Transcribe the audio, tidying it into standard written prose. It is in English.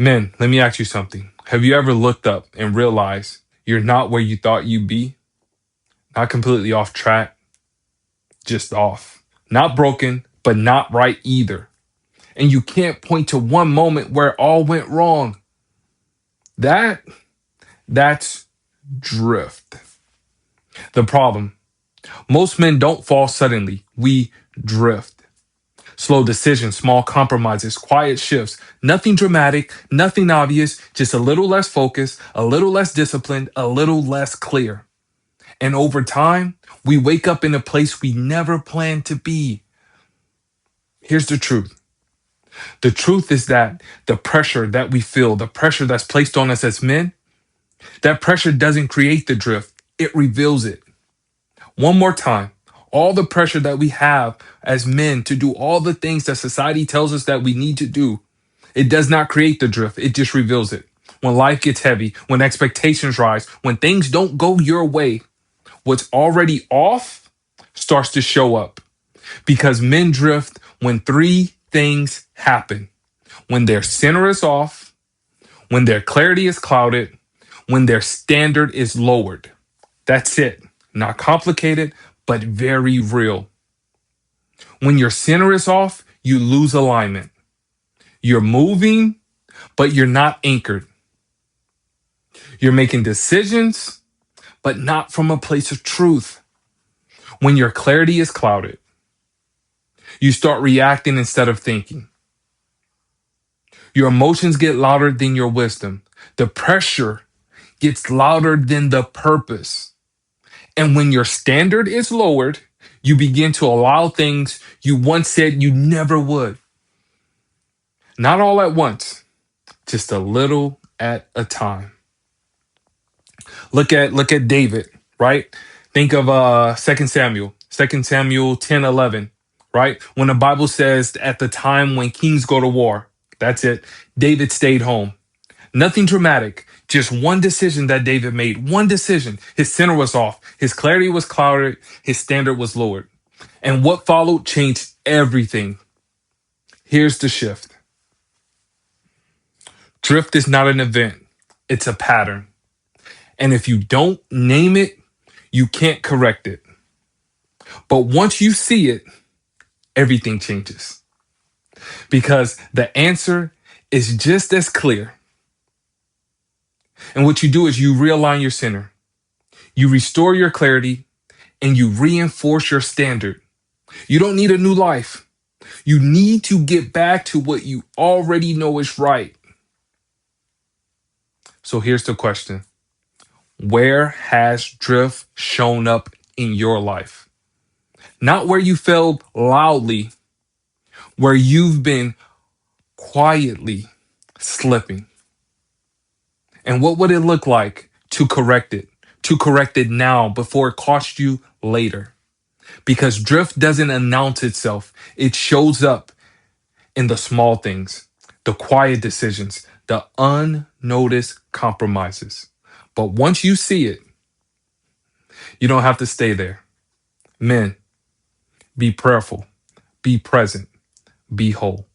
Men, let me ask you something. Have you ever looked up and realized you're not where you thought you'd be? Not completely off track, just off. Not broken, but not right either. And you can't point to one moment where it all went wrong. That that's drift. The problem, most men don't fall suddenly. We drift. Slow decisions, small compromises, quiet shifts. Nothing dramatic, nothing obvious, just a little less focused, a little less disciplined, a little less clear. And over time, we wake up in a place we never planned to be. Here's the truth. The truth is that the pressure that we feel, the pressure that's placed on us as men, that pressure doesn't create the drift, it reveals it. One more time. All the pressure that we have as men to do all the things that society tells us that we need to do, it does not create the drift, it just reveals it. When life gets heavy, when expectations rise, when things don't go your way, what's already off starts to show up. Because men drift when three things happen: when their center is off, when their clarity is clouded, when their standard is lowered. That's it. Not complicated, but very real. When your center is off, you lose alignment. You're moving, but you're not anchored. You're making decisions, but not from a place of truth. When your clarity is clouded, you start reacting instead of thinking. Your emotions get louder than your wisdom. The pressure gets louder than the purpose. And when your standard is lowered, you begin to allow things you once said you never would. Not all at once, just a little at a time. Look at David, right? Think of 2 Samuel, 2 Samuel 10:11, right? When the Bible says at the time when kings go to war, that's it. David stayed home. Nothing dramatic, just one decision that David made. One decision. His center was off. His clarity was clouded. His standard was lowered. And what followed changed everything. Here's the shift. Drift is not an event. It's a pattern. And if you don't name it, you can't correct it. But once you see it, everything changes. Because the answer is just as clear. And what you do is you realign your center. You restore your clarity and you reinforce your standard. You don't need a new life. You need to get back to what you already know is right. So here's the question. Where has drift shown up in your life? Not where you failed loudly, where you've been quietly slipping. And what would it look like to correct it? To correct it now before it costs you later. Because drift doesn't announce itself. It shows up in the small things, the quiet decisions, the unnoticed compromises. But once you see it, you don't have to stay there. Men, be prayerful, be present, be whole.